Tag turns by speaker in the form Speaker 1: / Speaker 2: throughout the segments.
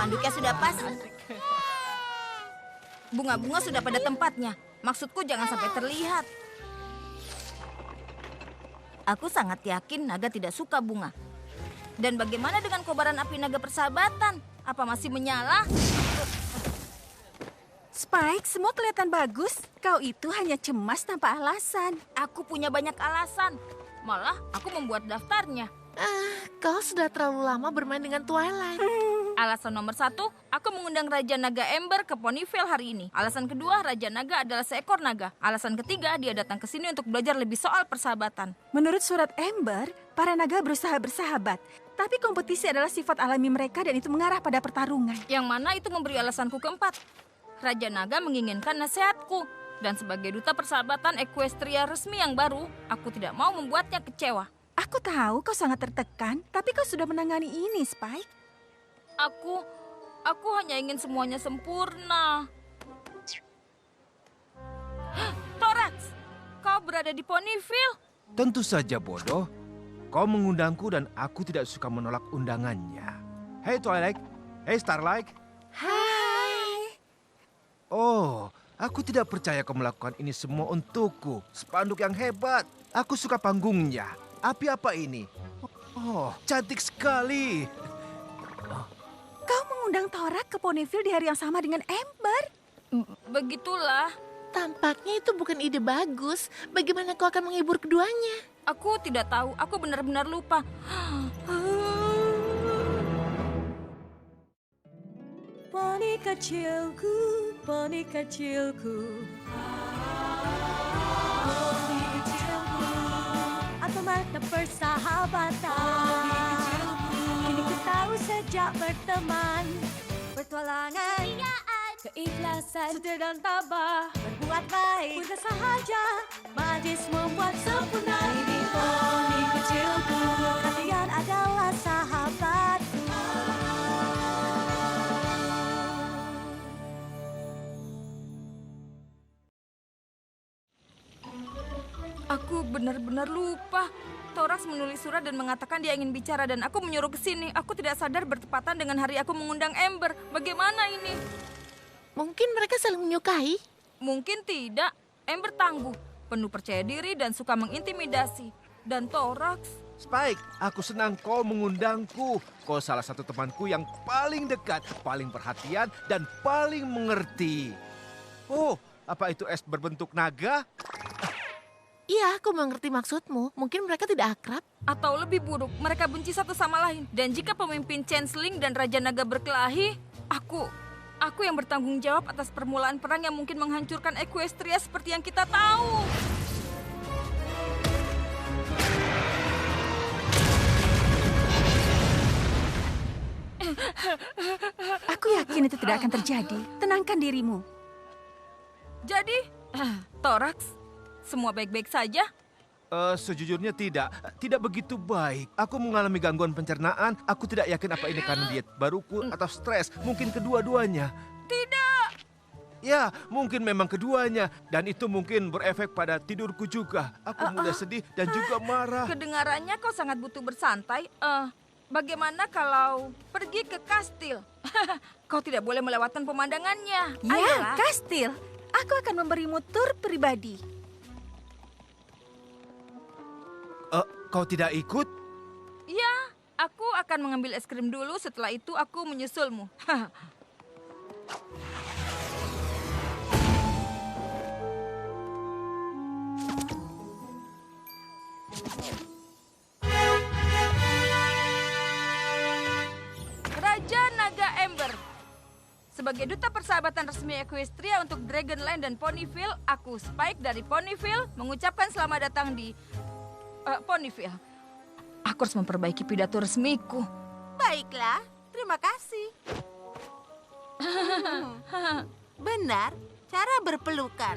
Speaker 1: Spanduknya sudah pas. Bunga-bunga sudah pada tempatnya. Maksudku jangan sampai terlihat. Aku sangat yakin naga tidak suka bunga. Dan bagaimana dengan kobaran api naga persahabatan? Apa masih menyala?
Speaker 2: Spike, semua kelihatan bagus. Kau itu hanya cemas tanpa alasan.
Speaker 1: Aku punya banyak alasan. Malah aku membuat daftarnya.
Speaker 3: Kau sudah terlalu lama bermain dengan Twilight.
Speaker 1: Alasan nomor 1, aku mengundang Raja Naga Ember ke Ponyville hari ini. Alasan kedua, Raja Naga adalah seekor naga. Alasan ketiga, dia datang ke sini untuk belajar lebih soal persahabatan.
Speaker 2: Menurut surat Ember, para naga berusaha bersahabat. Tapi kompetisi adalah sifat alami mereka dan itu mengarah pada pertarungan.
Speaker 1: Yang mana itu memberi alasanku keempat. Raja Naga menginginkan nasihatku. Dan sebagai duta persahabatan Equestria resmi yang baru, aku tidak mau membuatnya kecewa.
Speaker 2: Aku tahu kau sangat tertekan, tapi kau sudah menangani ini, Spike.
Speaker 1: Aku hanya ingin semuanya sempurna. Thorax, kau berada di Ponyville?
Speaker 4: Tentu saja bodoh. Kau mengundangku dan aku tidak suka menolak undangannya. Hey Twilight, hey Starlight.
Speaker 3: Hai.
Speaker 4: Oh, aku tidak percaya kau melakukan ini semua untukku. Spanduk yang hebat. Aku suka panggungnya. Api apa ini? Oh, cantik sekali.
Speaker 2: Kau mengundang Thorak ke Ponyville di hari yang sama dengan Ember.
Speaker 1: Begitulah.
Speaker 3: Tampaknya itu bukan ide bagus. Bagaimana kau akan menghibur keduanya?
Speaker 1: Aku tidak tahu, aku benar-benar lupa.
Speaker 5: Poni kecilku, poni kecilku. Poni kecilku, apa makna persahabatan? Kini ku tahu sejak berteman, petualangan, keikhlasan, setia dan tabah, berbuat baik, mudah sahaja, manis membuat sempurna. Ini poni kecilku, kalian adalah sahabatku.
Speaker 1: Aku benar-benar lupa. Thorax menulis surat dan mengatakan dia ingin bicara dan aku menyuruh ke sini. Aku tidak sadar bertepatan dengan hari aku mengundang Ember. Bagaimana ini?
Speaker 3: Mungkin mereka saling menyukai.
Speaker 1: Mungkin tidak. Ember tangguh, penuh percaya diri dan suka mengintimidasi. Dan Thorax...
Speaker 4: Spike, aku senang kau mengundangku. Kau salah satu temanku yang paling dekat, paling perhatian, dan paling mengerti. Oh, apa itu es berbentuk naga?
Speaker 3: Iya, aku mengerti maksudmu. Mungkin mereka tidak akrab.
Speaker 1: Atau lebih buruk, mereka benci satu sama lain. Dan jika pemimpin Changeling dan Raja Naga berkelahi, aku yang bertanggung jawab atas permulaan perang yang mungkin menghancurkan Equestria seperti yang kita tahu.
Speaker 2: Aku yakin itu tidak akan terjadi. Tenangkan dirimu.
Speaker 1: Jadi, Thorax, semua baik-baik saja?
Speaker 4: Sejujurnya tidak begitu baik. Aku mengalami gangguan pencernaan. Aku tidak yakin apa ini karena diet baruku atau stres. Mungkin kedua-duanya.
Speaker 1: Tidak.
Speaker 4: Ya, mungkin memang keduanya. Dan itu mungkin berefek pada tidurku juga. Aku mudah sedih dan juga marah.
Speaker 1: Kedengarannya kau sangat butuh bersantai. Bagaimana kalau pergi ke kastil? Kau tidak boleh melewatkan pemandangannya.
Speaker 2: Ya,
Speaker 1: Ayolah.
Speaker 2: kastil. Aku akan memberimu tur pribadi.
Speaker 4: Kau tidak ikut?
Speaker 1: Ya, aku akan mengambil es krim dulu. Setelah itu aku menyusulmu. Raja Naga Ember. Sebagai duta persahabatan resmi Equestria untuk Dragonland dan Ponyville, aku Spike dari Ponyville mengucapkan selamat datang di Ponyville. Aku harus memperbaiki pidato resmiku.
Speaker 6: Baiklah, terima kasih. Benar, cara berpelukan.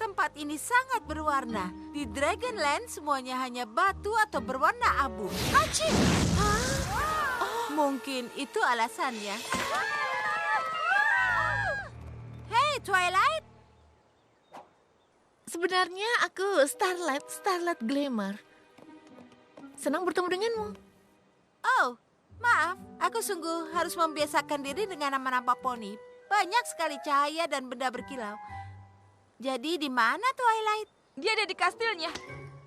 Speaker 6: Tempat ini sangat berwarna. Di Dragonland semuanya hanya batu atau berwarna abu. Aci! Mungkin itu alasannya. Hei, Twilight!
Speaker 3: Sebenarnya aku Starlight Glimmer. Senang bertemu denganmu.
Speaker 6: Oh, Maaf, aku sungguh harus membiasakan diri dengan nama-nama poni. Banyak sekali cahaya dan benda berkilau. Jadi di mana Twilight?
Speaker 1: Dia ada di kastilnya.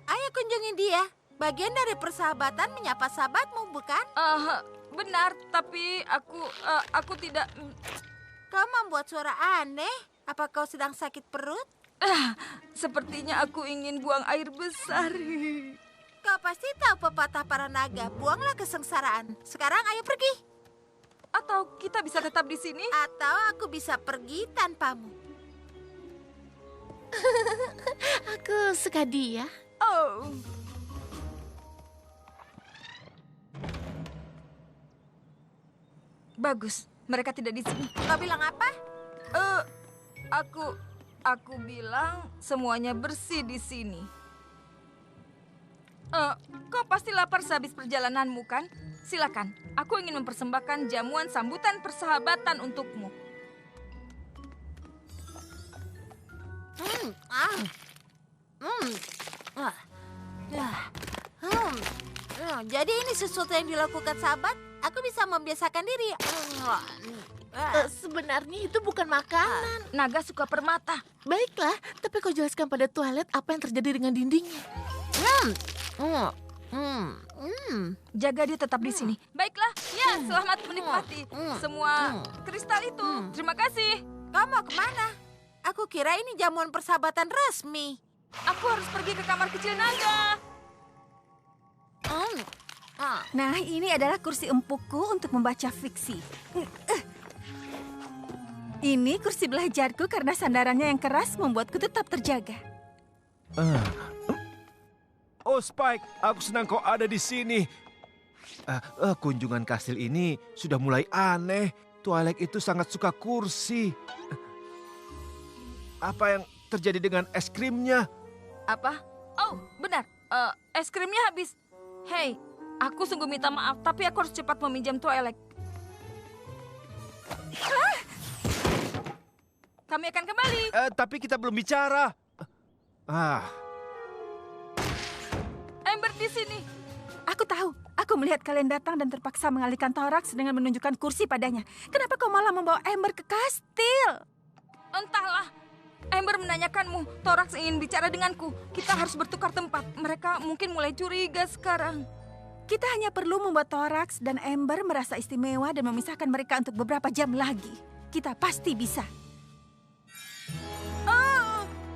Speaker 6: Ayo kunjungi dia. Bagian dari persahabatan menyapa sahabatmu, bukan?
Speaker 1: Benar, tapi aku tidak...
Speaker 6: Kau membuat suara aneh. Apa kau sedang sakit perut?
Speaker 1: Sepertinya aku ingin buang air besar.
Speaker 6: Kau pasti tahu pepatah para naga. Buanglah kesengsaraan. Sekarang ayo pergi.
Speaker 1: Atau kita bisa tetap di sini?
Speaker 6: Atau aku bisa pergi tanpamu.
Speaker 3: Aku suka dia.
Speaker 1: Oh. Bagus, mereka tidak di sini.
Speaker 6: Kau bilang apa?
Speaker 1: Aku bilang semuanya bersih di sini. Kau pasti lapar sehabis perjalananmu, kan? Silakan, aku ingin mempersembahkan jamuan sambutan persahabatan untukmu.
Speaker 6: Jadi ini sesuatu yang dilakukan sahabat? Aku bisa membiasakan diri.
Speaker 3: Sebenarnya itu bukan makanan.
Speaker 1: Naga suka permata.
Speaker 3: Baiklah, tapi kau jelaskan pada Twilight apa yang terjadi dengan dindingnya.
Speaker 1: Jaga dia tetap di sini. Baiklah, ya selamat menikmati semua kristal itu. Terima kasih.
Speaker 6: Kau mau kemana? Aku kira ini jamuan persahabatan resmi.
Speaker 1: Aku harus pergi ke kamar kecil naga.
Speaker 2: Nah, ini adalah kursi empukku untuk membaca fiksi. Ini kursi belajarku karena sandarannya yang keras membuatku tetap terjaga.
Speaker 4: Oh Spike, aku senang kau ada di sini. Kunjungan kastil ini sudah mulai aneh. Twilight itu sangat suka kursi. Apa yang terjadi dengan es krimnya?
Speaker 1: Apa? Oh, benar. Es krimnya habis. Hei, aku sungguh minta maaf, tapi aku harus cepat meminjam Twilight. Kami akan kembali.
Speaker 4: Tapi kita belum bicara.
Speaker 1: Amber di sini.
Speaker 2: Aku tahu. Aku melihat kalian datang dan terpaksa mengalihkan Thorax dengan menunjukkan kursi padanya. Kenapa kau malah membawa Amber ke kastil?
Speaker 1: Entahlah. Amber menanyakanmu, Thorax ingin bicara denganku. Kita harus bertukar tempat. Mereka mungkin mulai curiga sekarang.
Speaker 2: Kita hanya perlu membuat Thorax dan Amber merasa istimewa dan memisahkan mereka untuk beberapa jam lagi. Kita pasti bisa.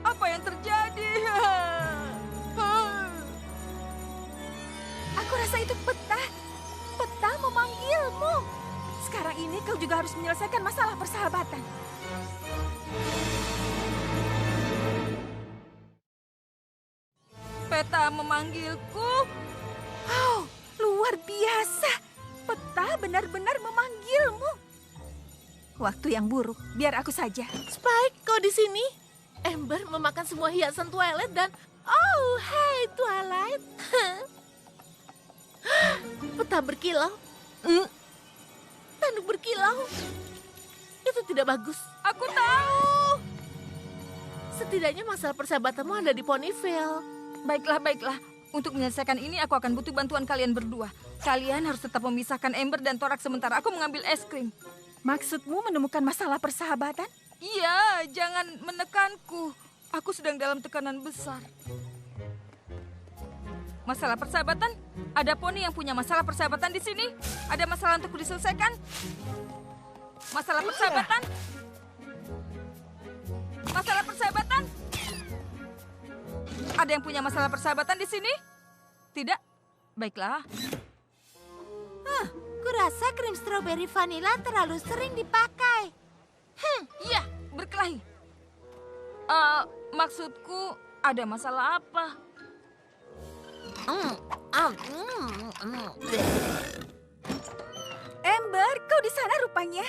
Speaker 1: Apa yang terjadi?
Speaker 2: Aku rasa itu peta. Peta memanggilmu. Sekarang ini kau juga harus menyelesaikan masalah persahabatan.
Speaker 1: Peta memanggilku.
Speaker 2: Oh, luar biasa. Peta benar-benar memanggilmu. Waktu yang buruk, biar aku saja.
Speaker 3: Spike, kau di sini? Amber memakan semua hiasan Twilight dan... Oh, hai Twilight. Peta berkilau. Tanduk berkilau. Itu tidak bagus.
Speaker 1: Aku tahu.
Speaker 3: Setidaknya masalah persahabatanmu ada di Ponyville.
Speaker 1: Baiklah. Untuk menyelesaikan ini, aku akan butuh bantuan kalian berdua. Kalian harus tetap memisahkan Amber dan Thorax sementara aku mengambil es krim.
Speaker 2: Maksudmu menemukan masalah persahabatan?
Speaker 1: Iya, jangan menekanku. Aku sedang dalam tekanan besar. Masalah persahabatan? Ada poni yang punya masalah persahabatan di sini? Ada masalah untuk diselesaikan? Masalah persahabatan? Masalah persahabatan? Ada yang punya masalah persahabatan di sini? Tidak? Baiklah.
Speaker 6: Kurasa krim strawberry vanilla terlalu sering dipakai.
Speaker 1: Iya, berkelahi. Maksudku, ada masalah apa?
Speaker 2: Amber, kau di sana rupanya.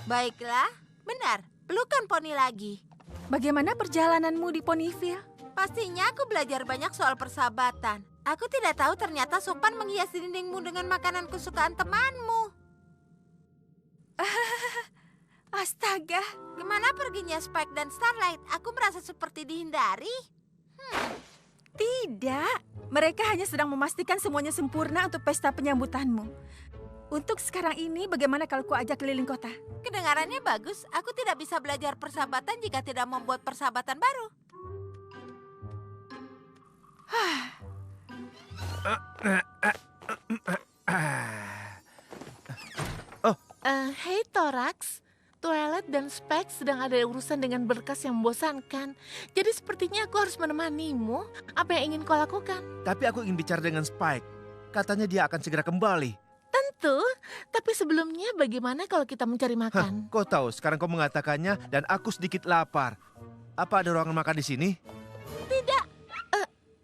Speaker 6: Baiklah, benar. Pelukan poni lagi.
Speaker 2: Bagaimana perjalananmu di Ponyville?
Speaker 6: Pastinya aku belajar banyak soal persahabatan. Aku tidak tahu ternyata sopan menghias dindingmu dengan makanan kesukaan temanmu.
Speaker 2: Astaga.
Speaker 6: Kemana perginya Spike dan Starlight? Aku merasa seperti dihindari.
Speaker 2: Tidak. Mereka hanya sedang memastikan semuanya sempurna untuk pesta penyambutanmu. Untuk sekarang ini, bagaimana kalau ku ajak keliling kota?
Speaker 6: Kedengarannya bagus. Aku tidak bisa belajar persahabatan jika tidak membuat persahabatan baru.
Speaker 3: Hei Thorax, Twilight dan Spike sedang ada urusan dengan berkas yang membosankan. Jadi sepertinya aku harus menemanimu. Apa yang ingin kau lakukan?
Speaker 4: Tapi aku ingin bicara dengan Spike. Katanya dia akan segera kembali.
Speaker 3: Tentu, tapi sebelumnya bagaimana kalau kita mencari makan?
Speaker 4: Kau tahu, sekarang kau mengatakannya dan aku sedikit lapar. Apa ada ruangan makan di sini?
Speaker 3: Tidak,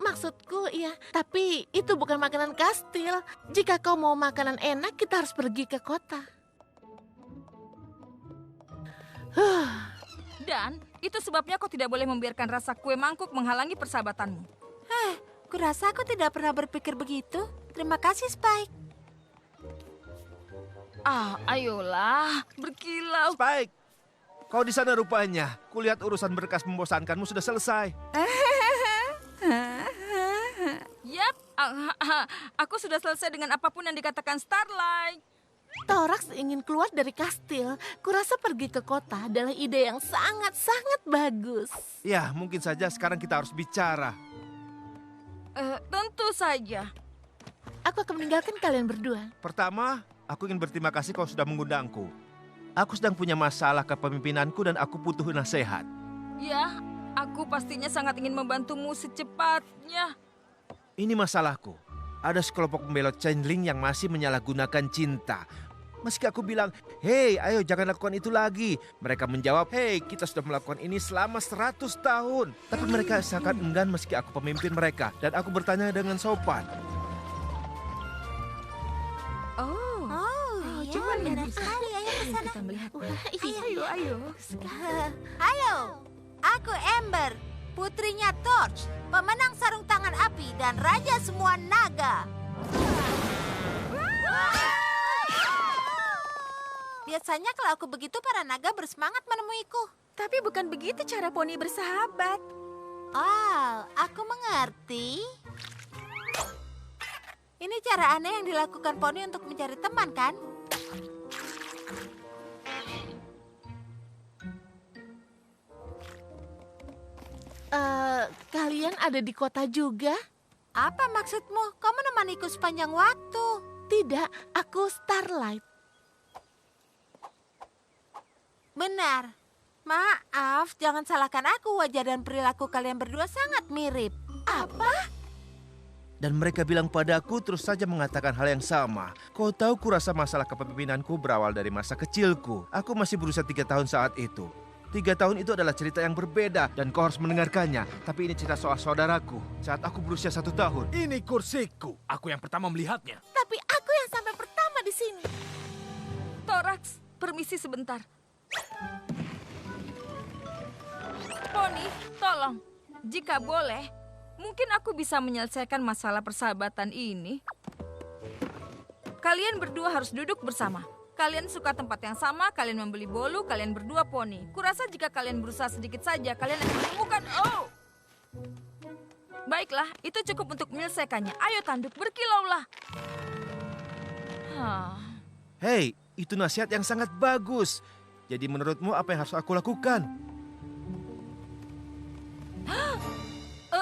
Speaker 3: maksudku ya, tapi itu bukan makanan kastil. Jika kau mau makanan enak, kita harus pergi ke kota.
Speaker 1: Dan itu sebabnya kau tidak boleh membiarkan rasa kue mangkuk menghalangi persahabatanmu.
Speaker 6: Kurasa aku tidak pernah berpikir begitu. Terima kasih, Spike.
Speaker 1: Ayolah, berkilau.
Speaker 4: Spike, kau di sana rupanya. Kulihat urusan berkas membosankanmu sudah selesai.
Speaker 1: Yap, aku sudah selesai dengan apapun yang dikatakan Starlight.
Speaker 3: Thorax ingin keluar dari kastil. Kurasa pergi ke kota adalah ide yang sangat-sangat bagus.
Speaker 4: Ya, mungkin saja sekarang kita harus bicara.
Speaker 1: Tentu saja.
Speaker 3: Aku akan meninggalkan kalian berdua.
Speaker 4: Pertama, aku ingin berterima kasih kau sudah mengundangku. Aku sedang punya masalah kepemimpinanku dan aku butuh nasihat.
Speaker 1: Ya, aku pastinya sangat ingin membantumu secepatnya.
Speaker 4: Ini masalahku. Ada sekelompok pembelot Changeling yang masih menyalahgunakan cinta. Meski aku bilang, hei ayo jangan lakukan itu lagi. Mereka menjawab, hei kita sudah melakukan ini selama 100 tahun. Tapi mereka sangat enggan meski aku pemimpin mereka. Dan aku bertanya dengan sopan.
Speaker 6: Coba lihat sekali. Ayo ke sana.
Speaker 2: Kita melihat.
Speaker 1: Ayo.
Speaker 6: Ayo, aku Ember, putrinya Torch, pemenang sarung tangan api dan raja semua naga. Biasanya kalau aku begitu para naga bersemangat menemuiku.
Speaker 2: Tapi bukan begitu cara poni bersahabat.
Speaker 6: Oh, aku mengerti. Ini cara aneh yang dilakukan poni untuk mencari teman, kan?
Speaker 3: Kalian ada di kota juga?
Speaker 6: Apa maksudmu? Kau menemaniku sepanjang waktu.
Speaker 3: Tidak, aku Starlight.
Speaker 6: Benar. Maaf, jangan salahkan aku. Wajah dan perilaku kalian berdua sangat mirip.
Speaker 3: Apa?
Speaker 4: Dan mereka bilang padaku terus saja mengatakan hal yang sama. Kau tahu kurasa masalah kepemimpinanku berawal dari masa kecilku. Aku masih berusia 3 tahun saat itu. 3 tahun itu adalah cerita yang berbeda dan kau harus mendengarkannya. Tapi ini cerita soal saudaraku saat aku berusia 1 tahun.
Speaker 7: Ini kursiku. Aku yang pertama melihatnya.
Speaker 3: Tapi aku yang sampai pertama di sini.
Speaker 1: Thorax, permisi sebentar. Poni, tolong. Jika boleh, mungkin aku bisa menyelesaikan masalah persahabatan ini. Kalian berdua harus duduk bersama. Kalian suka tempat yang sama, kalian membeli bolu, kalian berdua poni. Kurasa jika kalian berusaha sedikit saja, kalian akan menemukan... Oh! Baiklah, itu cukup untuk menyelesaikannya. Ayo tanduk, berkilaulah.
Speaker 4: Hei, itu nasihat yang sangat bagus. Jadi menurutmu apa yang harus aku lakukan?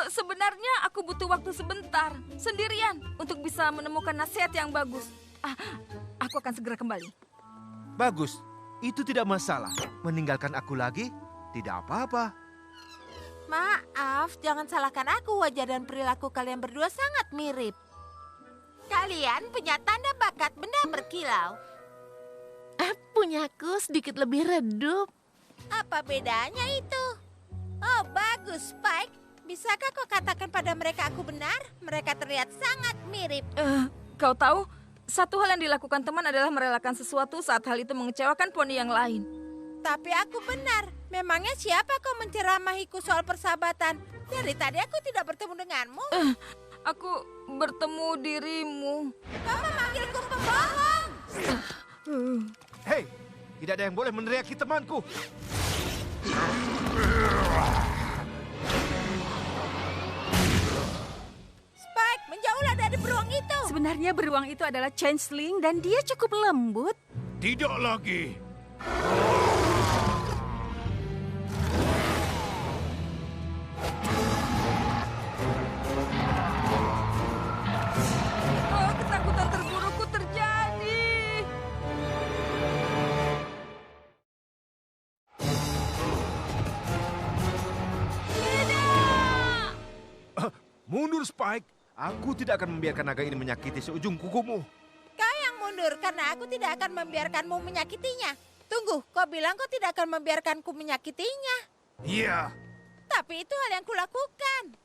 Speaker 1: Sebenarnya aku butuh waktu sebentar, sendirian, untuk bisa menemukan nasihat yang bagus. Aku akan segera kembali.
Speaker 4: Bagus, itu tidak masalah. Meninggalkan aku lagi, tidak apa-apa.
Speaker 6: Maaf, jangan salahkan aku. Wajah dan perilaku kalian berdua sangat mirip. Kalian punya tanda bakat benda berkilau.
Speaker 3: Punyaku sedikit lebih redup.
Speaker 6: Apa bedanya itu? Oh, bagus, Spike. Bisakah kau katakan pada mereka aku benar? Mereka terlihat sangat mirip.
Speaker 1: Kau tahu, satu hal yang dilakukan teman adalah merelakan sesuatu saat hal itu mengecewakan poni yang lain.
Speaker 6: Tapi aku benar. Memangnya siapa kau menceramahiku soal persahabatan? Dari tadi aku tidak bertemu denganmu.
Speaker 1: Aku bertemu dirimu.
Speaker 6: Kau memanggilku pembohong.
Speaker 4: Hei, tidak ada yang boleh meneriaki temanku.
Speaker 6: Spike, menjauhlah dari beruang beruang itu?
Speaker 2: Sebenarnya beruang itu adalah changeling dan dia cukup lembut.
Speaker 7: Tidak lagi.
Speaker 1: Oh, ketakutan terburukku terjadi.
Speaker 4: Mundur, Spike. Aku tidak akan membiarkan naga ini menyakiti seujung kukumu.
Speaker 6: Kau yang mundur karena aku tidak akan membiarkanmu menyakitinya. Tunggu, kau bilang kau tidak akan membiarkanku menyakitinya.
Speaker 7: Iya.
Speaker 6: Tapi itu hal yang kulakukan.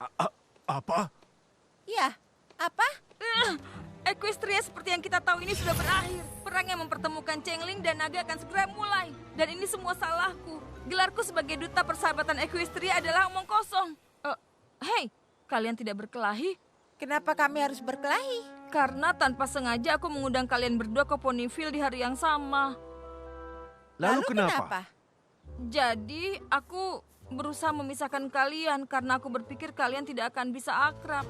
Speaker 7: Apa?
Speaker 6: Ya, apa?
Speaker 1: Equestria seperti yang kita tahu ini sudah berakhir. Perang yang mempertemukan Chengling dan naga akan segera mulai. Dan ini semua salahku. Gelarku sebagai duta persahabatan Equestria adalah omong kosong. Hei, kalian tidak berkelahi?
Speaker 6: Kenapa kami harus berkelahi?
Speaker 1: Karena tanpa sengaja aku mengundang kalian berdua ke Ponyville di hari yang sama.
Speaker 4: Lalu kenapa?
Speaker 1: Jadi aku berusaha memisahkan kalian karena aku berpikir kalian tidak akan bisa akrab.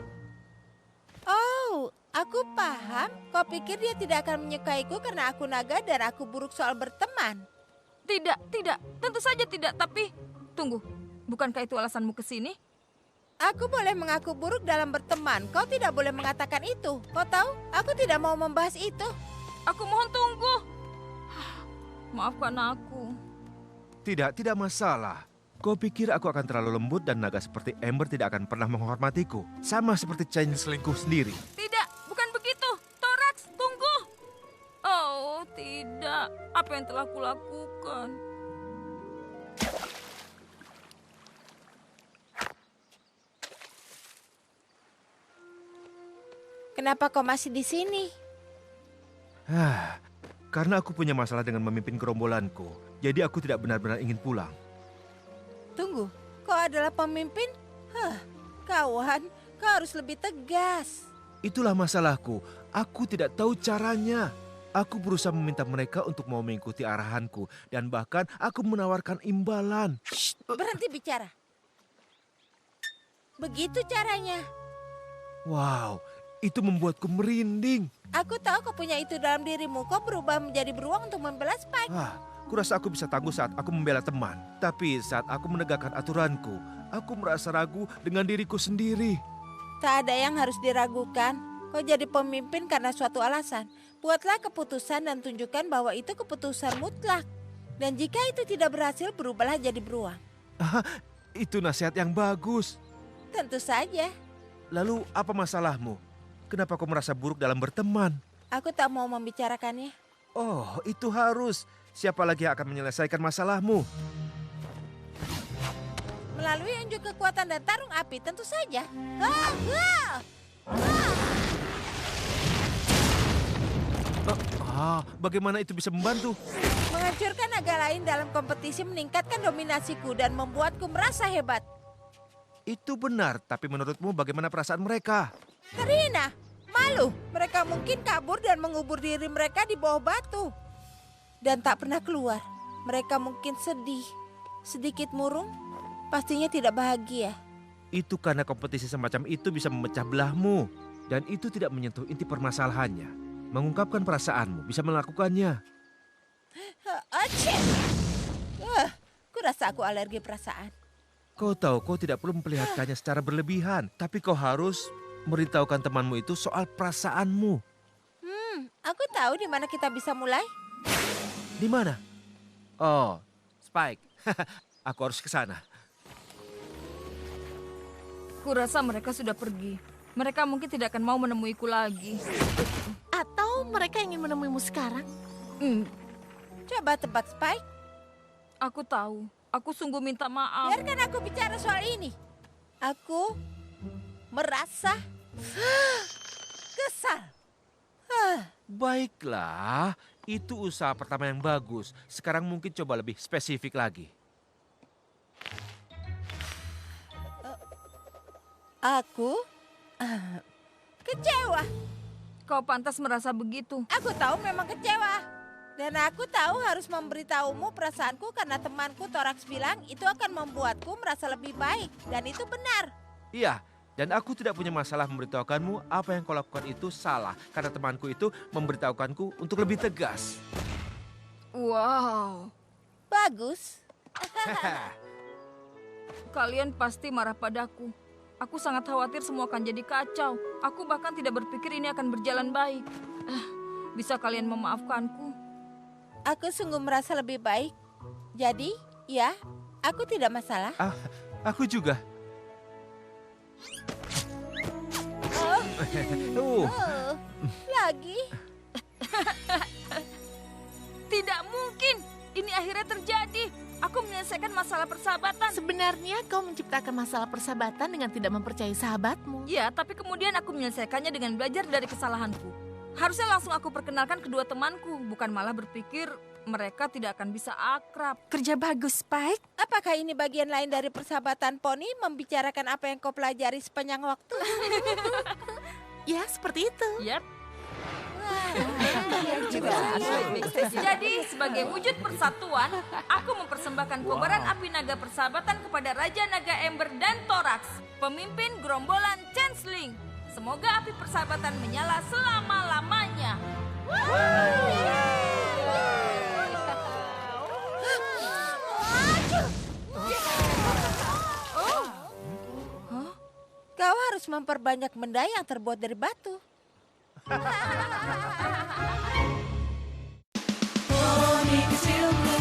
Speaker 6: Oh, aku paham. Kau pikir dia tidak akan menyukaiku karena aku naga dan aku buruk soal berteman.
Speaker 1: Tidak, tentu saja tidak. Tapi tunggu, bukankah itu alasanmu ke sini?
Speaker 6: Aku boleh mengaku buruk dalam berteman. Kau tidak boleh mengatakan itu. Kau tahu, aku tidak mau membahas itu.
Speaker 1: Aku mohon tunggu. Maafkan aku.
Speaker 4: Tidak masalah. Kau pikir aku akan terlalu lembut dan naga seperti Ember tidak akan pernah menghormatiku? Sama seperti changelingku sendiri.
Speaker 1: Tidak, bukan begitu. Thorax, tunggu. Oh, tidak. Apa yang telah kulakukan?
Speaker 6: Kenapa kau masih di sini?
Speaker 4: Karena aku punya masalah dengan memimpin gerombolanku. Jadi aku tidak benar-benar ingin pulang.
Speaker 6: Tunggu, kau adalah pemimpin? Kawan, kau harus lebih tegas.
Speaker 4: Itulah masalahku. Aku tidak tahu caranya. Aku berusaha meminta mereka untuk mau mengikuti arahanku. Dan bahkan aku menawarkan imbalan.
Speaker 6: Berhenti bicara. Begitu caranya.
Speaker 4: Wow, itu membuatku merinding.
Speaker 6: Aku tahu kau punya itu dalam dirimu. Kau berubah menjadi beruang untuk membela Spike.
Speaker 4: Kurasa aku bisa tangguh saat aku membela teman. Tapi saat aku menegakkan aturanku, aku merasa ragu dengan diriku sendiri.
Speaker 6: Tak ada yang harus diragukan. Kau jadi pemimpin karena suatu alasan. Buatlah keputusan dan tunjukkan bahwa itu keputusan mutlak. Dan jika itu tidak berhasil, berubahlah jadi beruang.
Speaker 4: Itu nasihat yang bagus.
Speaker 6: Tentu saja.
Speaker 4: Lalu apa masalahmu? Kenapa kau merasa buruk dalam berteman?
Speaker 6: Aku tak mau membicarakannya.
Speaker 4: Oh, itu harus. Siapa lagi yang akan menyelesaikan masalahmu?
Speaker 6: Melalui unjuk kekuatan dan tarung api, tentu saja.
Speaker 4: Bagaimana itu bisa membantu?
Speaker 6: Menghancurkan naga lain dalam kompetisi meningkatkan dominasiku dan membuatku merasa hebat.
Speaker 4: Itu benar, tapi menurutmu bagaimana perasaan mereka?
Speaker 6: Terhina, malu. Mereka mungkin kabur dan mengubur diri mereka di bawah batu. Dan tak pernah keluar. Mereka mungkin sedih. Sedikit murung, pastinya tidak bahagia.
Speaker 4: Itu karena kompetisi semacam itu bisa memecah belahmu. Dan itu tidak menyentuh inti permasalahannya. Mengungkapkan perasaanmu, bisa melakukannya.
Speaker 6: Aceh! Kurasa aku alergi perasaan.
Speaker 4: Kau tahu kau tidak perlu memperlihatkannya secara berlebihan. Tapi kau harus memberitahukan temanmu itu soal perasaanmu.
Speaker 6: Aku tahu di mana kita bisa mulai.
Speaker 4: Di mana? Oh, Spike. Aku harus ke sana.
Speaker 1: Kurasa mereka sudah pergi. Mereka mungkin tidak akan mau menemuiku lagi.
Speaker 3: Atau mereka ingin menemuimu sekarang?
Speaker 6: Coba tebak, Spike.
Speaker 1: Aku tahu. Aku sungguh minta maaf.
Speaker 6: Biarkan aku bicara soal ini. Aku merasa kesal.
Speaker 4: Baiklah, itu usaha pertama yang bagus. Sekarang mungkin coba lebih spesifik lagi.
Speaker 6: Aku kecewa.
Speaker 1: Kau pantas merasa begitu.
Speaker 6: Aku tahu memang kecewa. Dan aku tahu harus memberitahumu perasaanku karena temanku Thorax bilang itu akan membuatku merasa lebih baik. Dan itu benar.
Speaker 4: Iya, Dan aku tidak punya masalah memberitahukanmu apa yang kau lakukan itu salah. Karena temanku itu memberitahukanku untuk lebih tegas.
Speaker 1: Wow,
Speaker 6: Bagus.
Speaker 1: kalian pasti marah padaku. Aku sangat khawatir semua akan jadi kacau. Aku bahkan tidak berpikir ini akan berjalan baik. Bisa kalian memaafkanku?
Speaker 6: Aku sungguh merasa lebih baik. Jadi, ya, aku tidak masalah.
Speaker 4: Aku juga.
Speaker 6: Oh, lagi?
Speaker 1: Tidak mungkin. Ini akhirnya terjadi. Aku menyelesaikan masalah persahabatan.
Speaker 3: Sebenarnya kau menciptakan masalah persahabatan dengan tidak mempercayai sahabatmu.
Speaker 1: Ya, tapi kemudian aku menyelesaikannya dengan belajar dari kesalahanku. Harusnya langsung aku perkenalkan kedua temanku, bukan malah berpikir mereka tidak akan bisa akrab.
Speaker 2: Kerja bagus, Spike.
Speaker 6: Apakah ini bagian lain dari persahabatan Poni membicarakan apa yang kau pelajari sepanjang waktu?
Speaker 3: Ya, seperti itu.
Speaker 1: Yap.
Speaker 6: juga.
Speaker 1: Jadi, sebagai wujud persatuan, aku mempersembahkan kobaran api naga persahabatan kepada Raja Naga Ember dan Thorax, pemimpin gerombolan Changeling. Semoga api persahabatan menyala selama-lamanya.
Speaker 6: Kau harus memperbanyak benda yang terbuat dari batu.
Speaker 5: Poni kecilku